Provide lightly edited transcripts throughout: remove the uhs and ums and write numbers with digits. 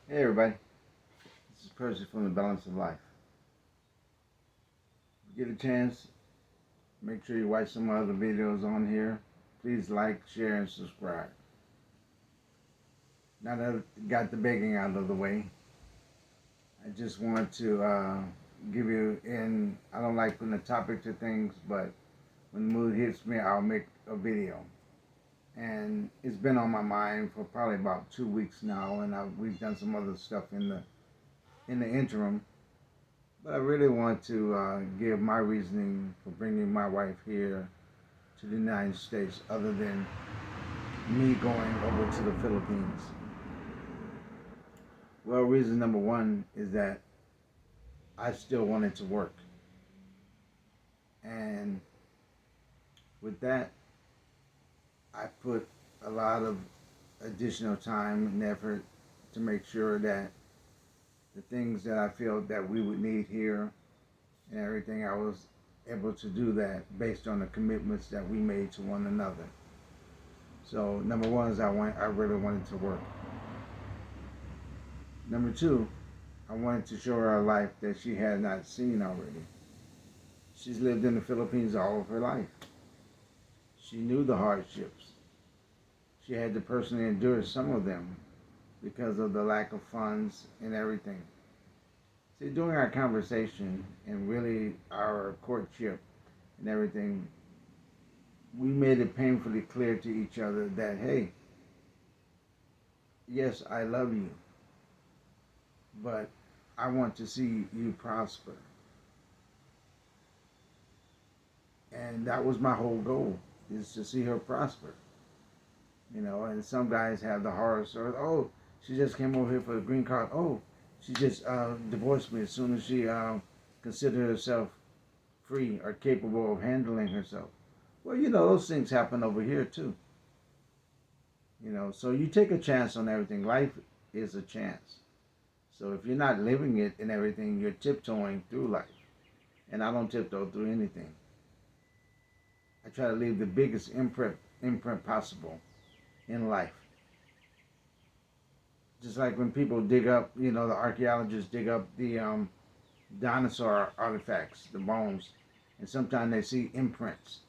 Hey everybody, this is Percy from the Balance of Life. If you get a chance, make sure you watch some other videos on here. Please like, share, and subscribe. Now that I got the begging out of the way, I just want to give you I don't like putting a topic to things, but when the mood hits me, I'll make a video. And it's been on my mind for probably about 2 weeks now, and we've done some other stuff in the interim. But I really want to give my reasoning for bringing my wife here to the United States, other than me going over to the Philippines. Well, reason number one is that I still wanted to work. And with that, I put a lot of additional time and effort to make sure that the things that I felt that we would need here and everything, I was able to do that based on the commitments that we made to one another. So number one is I really wanted to work. Number two, I wanted to show her a life that she had not seen already. She's lived in the Philippines all of her life. She knew the hardships. She had to personally endure some of them because of the lack of funds and everything. See, during our conversation and really our courtship and everything, we made it painfully clear to each other that, hey, yes, I love you, but I want to see you prosper. And that was my whole goal, is to see her prosper. And some guys have the horror story. Oh, she just came over here for the green card. Oh, she just divorced me as soon as she considered herself free or capable of handling herself. Well, those things happen over here too. So you take a chance on everything. Life is a chance. So if you're not living it and everything, you're tiptoeing through life. And I don't tiptoe through anything. I try to leave the biggest imprint possible in life. Just like when people dig up, the archaeologists dig up the dinosaur artifacts, the bones, and sometimes they see imprints.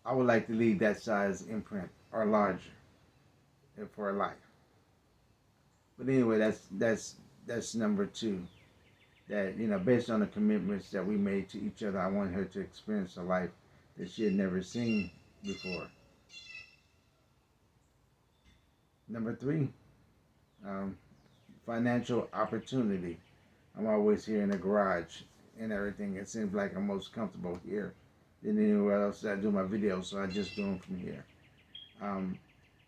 I would like to leave that size imprint or larger for a life. But anyway, that's number two. That based on the commitments that we made to each other, I want her to experience a life that she had never seen before. Number three, financial opportunity. I'm always here in the garage and everything. It seems like I'm most comfortable here than anywhere else that I do my videos, so I just do them from here.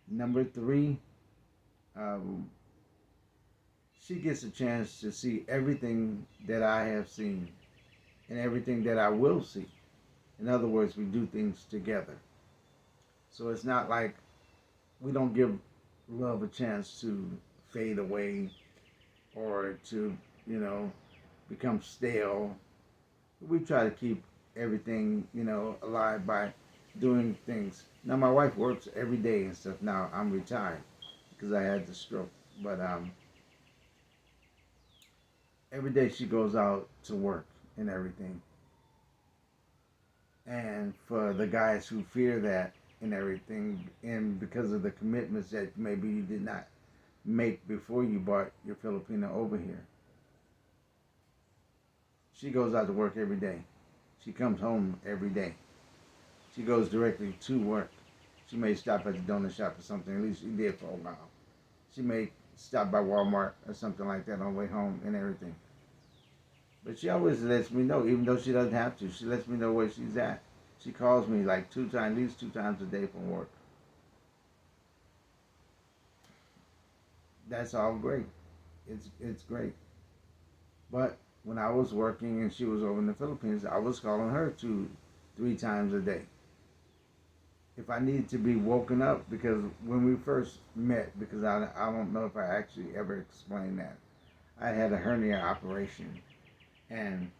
Number three, she gets a chance to see everything that I have seen and everything that I will see. In other words, we do things together. So it's not like we don't give love a chance to fade away or to, become stale. We try to keep everything, alive by doing things. Now my wife works every day and stuff. Now I'm retired because I had the stroke. But every day she goes out to work and everything. And for the guys who fear that and everything, and because of the commitments that maybe you did not make before you brought your Filipino over here, she goes out to work every day. She comes home every day. She goes directly to work. She may stop at the donut shop or something. At least she did for a while. She may stop by Walmart or something like that on the way home and everything. But she always lets me know, even though she doesn't have to. She lets me know where she's at. She calls me like at least 2 times a day from work. That's all great. It's great. But when I was working and she was over in the Philippines, I was calling her 2, 3 times a day. If I needed to be woken up, because when we first met, because I don't know if I actually ever explained that, I had a hernia operation. And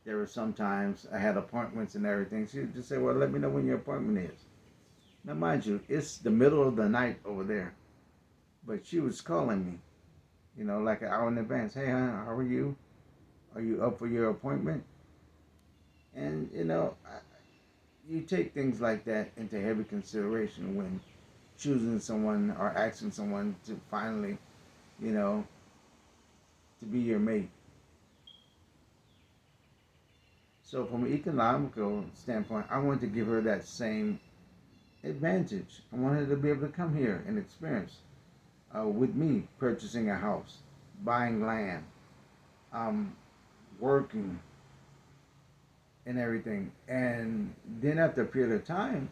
there were sometimes I had appointments and everything. She would just say, well, let me know when your appointment is. Now, mind you, it's the middle of the night over there. But she was calling me, like an hour in advance. Hey, hon, how are you? Are you up for your appointment? And, you take things like that into heavy consideration when choosing someone or asking someone to finally, you know, to be your mate. So from an economical standpoint, I wanted to give her that same advantage. I wanted her to be able to come here and experience with me purchasing a house, buying land, um, working, and everything. And then after a period of time,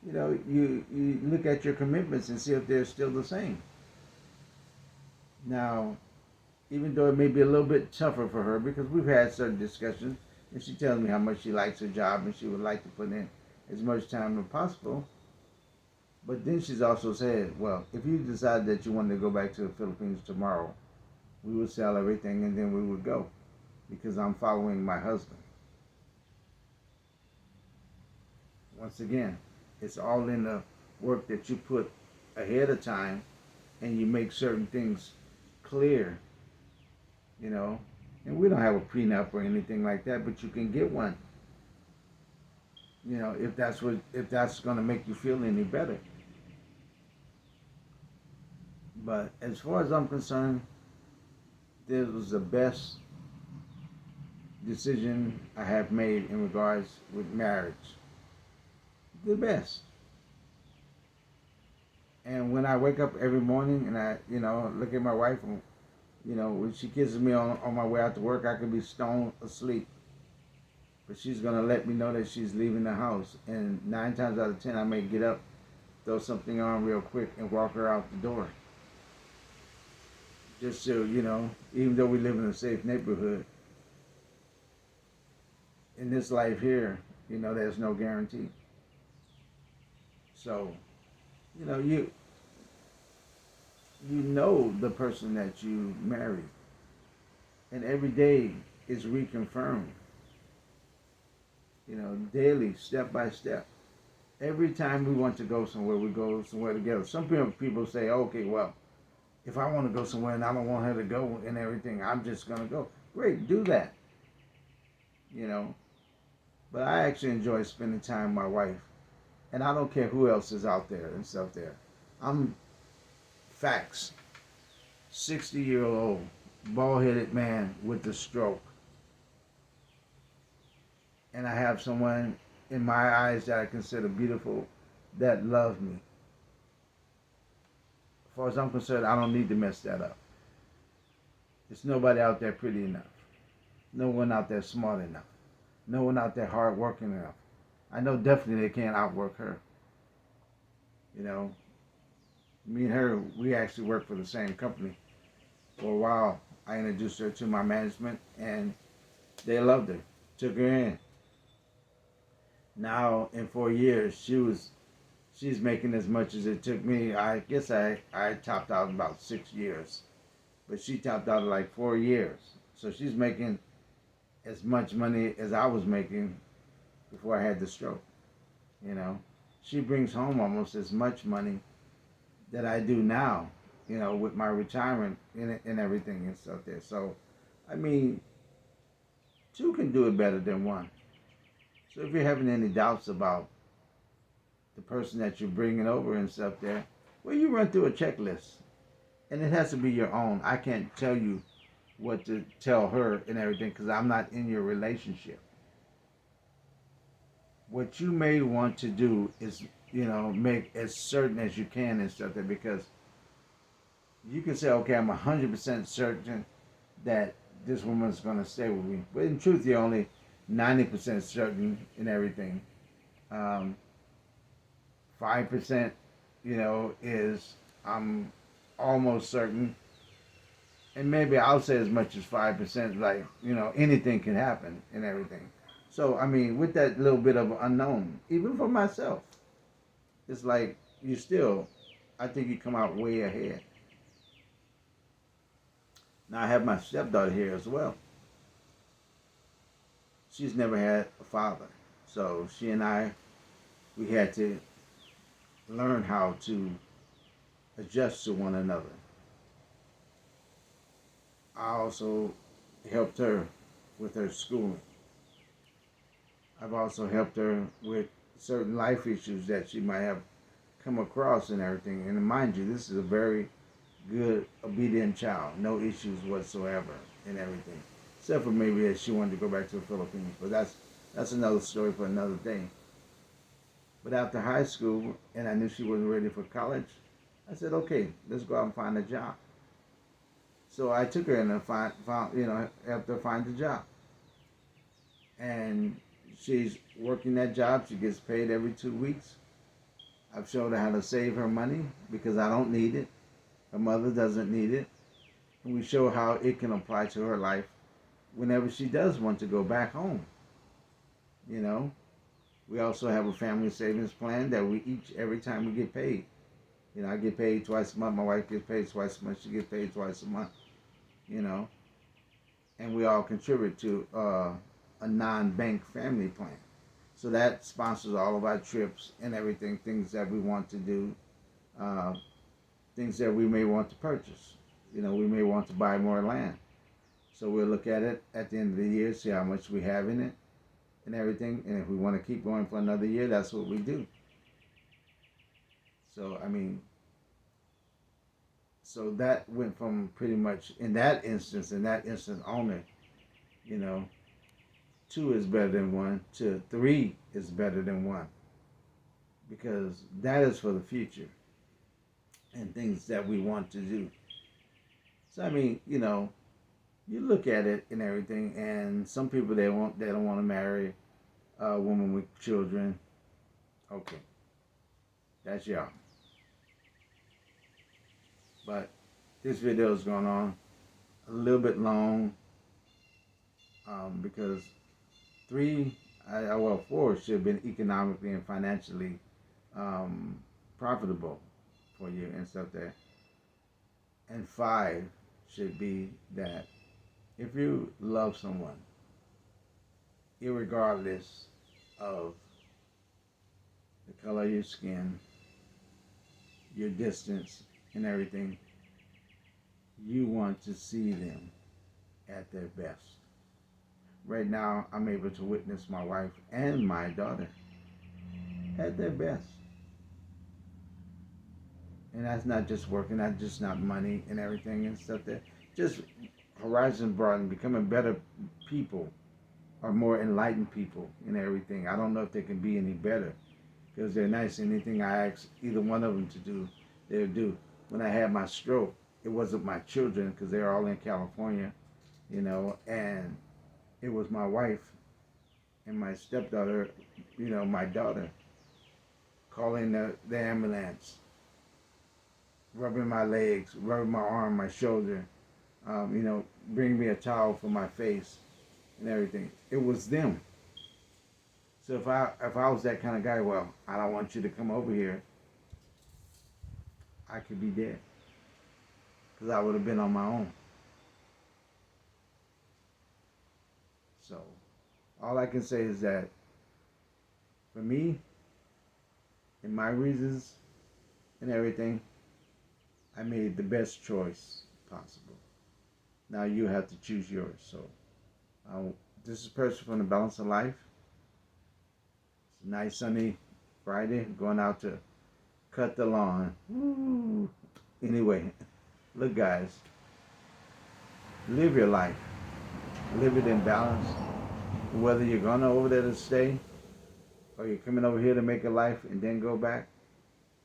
you look at your commitments and see if they're still the same. Now, even though it may be a little bit tougher for her because we've had certain discussions, and she tells me how much she likes her job and she would like to put in as much time as possible. But then she's also said, well, if you decide that you want to go back to the Philippines tomorrow, we would sell everything and then we would go because I'm following my husband. Once again, it's all in the work that you put ahead of time and you make certain things clear, you know. And we don't have a prenup or anything like that, but you can get one, if that's going to make you feel any better. But as far as I'm concerned, this was the best decision I have made in regards with marriage. The best. And when I wake up every morning and I, look at my wife and, when she kisses me on my way out to work, I could be stone asleep. But she's going to let me know that she's leaving the house. And 9 times out of 10, I may get up, throw something on real quick, and walk her out the door. Just so, even though we live in a safe neighborhood, in this life here, there's no guarantee. So, you know, you you know the person that you marry, and every day is reconfirmed. Daily, step by step. Every time we want to go somewhere, we go somewhere together. Some people say, okay, well, if I want to go somewhere and I don't want her to go and everything, I'm just gonna go. Great, do that. You know, but I actually enjoy spending time with my wife, and I don't care who else is out there and stuff there. I'm facts. 60-year-old bald-headed man with a stroke, and I have someone in my eyes that I consider beautiful that loves me. As far as I'm concerned, I don't need to mess that up. There's nobody out there pretty enough. No one out there smart enough. No one out there hard working enough. I know definitely they can't outwork her. You know, me and her, we actually work for the same company. For a while, I introduced her to my management, and they loved her. Took her in. Now, in 4 years, she's making as much as it took me. I guess I topped out in about 6 years, but she topped out in like 4 years. So she's making as much money as I was making before I had the stroke. You know, she brings home almost as much money that I do now. With my retirement and everything and stuff there. So, I mean, two can do it better than one. So if you're having any doubts about the person that you're bringing over and stuff there, well, you run through a checklist, and it has to be your own. I can't tell you what to tell her and everything because I'm not in your relationship. What you may want to do is, make as certain as you can and stuff there because you can say, okay, I'm 100% certain that this woman's going to stay with me. But in truth, you're only 90% certain in everything. 5%, is I'm almost certain. And maybe I'll say as much as 5%, like, anything can happen and everything. So, I mean, with that little bit of unknown, even for myself, it's like I think you come out way ahead. Now, I have my stepdaughter here as well. She's never had a father. So, she and I, we had to learn how to adjust to one another. I also helped her with her schooling. I've also helped her with certain life issues that she might have come across and everything. And mind you, this is a very good, obedient child. No issues whatsoever and everything. Except for maybe that she wanted to go back to the Philippines. But that's another story for another day. But after high school, and I knew she wasn't ready for college, I said, okay, let's go out and find a job. So I took her in and helped her find a job. And she's working that job. She gets paid every 2 weeks. I've showed her how to save her money because I don't need it. Her mother doesn't need it. And we show how it can apply to her life whenever she does want to go back home. You know, we also have a family savings plan that we each, every time we get paid. You know, I get paid twice a month. My wife gets paid twice a month. She gets paid twice a month. You know, and we all contribute to a non-bank family plan. So that sponsors all of our trips and everything, things that we want to do, uh, things that we may want to purchase. You know, we may want to buy more land. So we'll look at it at the end of the year, see how much we have in it and everything. And if we want to keep going for another year, that's what we do. So, I mean, so that went from pretty much in that instance only, you know, 2 is better than 1 to 3 is better than 1, because that is for the future and things that we want to do. So I mean, you know, you look at it and everything, and some people they don't want to marry a woman with children. Okay, that's y'all. But this video is going on a little bit long, because 4 should have been economically and financially um, profitable for you and stuff there. And 5 should be that if you love someone, irregardless of the color of your skin, your distance, and everything, you want to see them at their best. Right now, I'm able to witness my wife and my daughter at their best. And that's not just working, that's just not money and everything and stuff there. Just horizon broadening, becoming better people or more enlightened people and everything. I don't know if they can be any better because they're nice. Anything I ask either one of them to do, they'll do. When I had my stroke, it wasn't my children because they're all in California, you know, and it was my wife and my stepdaughter, you know, my daughter, calling the ambulance, rubbing my legs, rubbing my arm, my shoulder, you know, bring me a towel for my face and everything. It was them. So if I was that kind of guy, well, I don't want you to come over here, I could be dead because I would have been on my own. So all I can say is that for me and my reasons and everything, I made the best choice possible. Now you have to choose yours. So this is Percy from the Balance of Life. It's a nice sunny Friday. Going out to cut the lawn. Woo. Anyway, look guys, live your life. Live it in balance. Whether you're going over there to stay, or you're coming over here to make a life and then go back,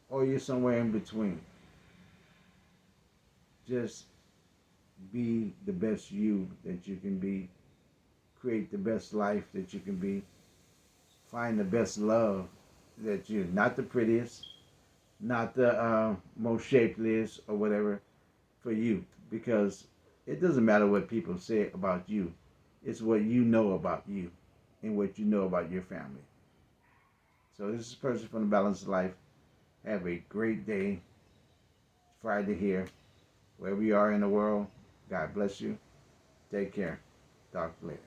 or you're somewhere in between. Just be the best you that you can be. Create the best life that you can be. Find the best love that you're not the prettiest, not the most shapeliest or whatever for you. Because it doesn't matter what people say about you. It's what you know about you and what you know about your family. So this is Percy from the Balance of Life. Have a great day. Friday here. Wherever you are in the world, God bless you. Take care. Talk later.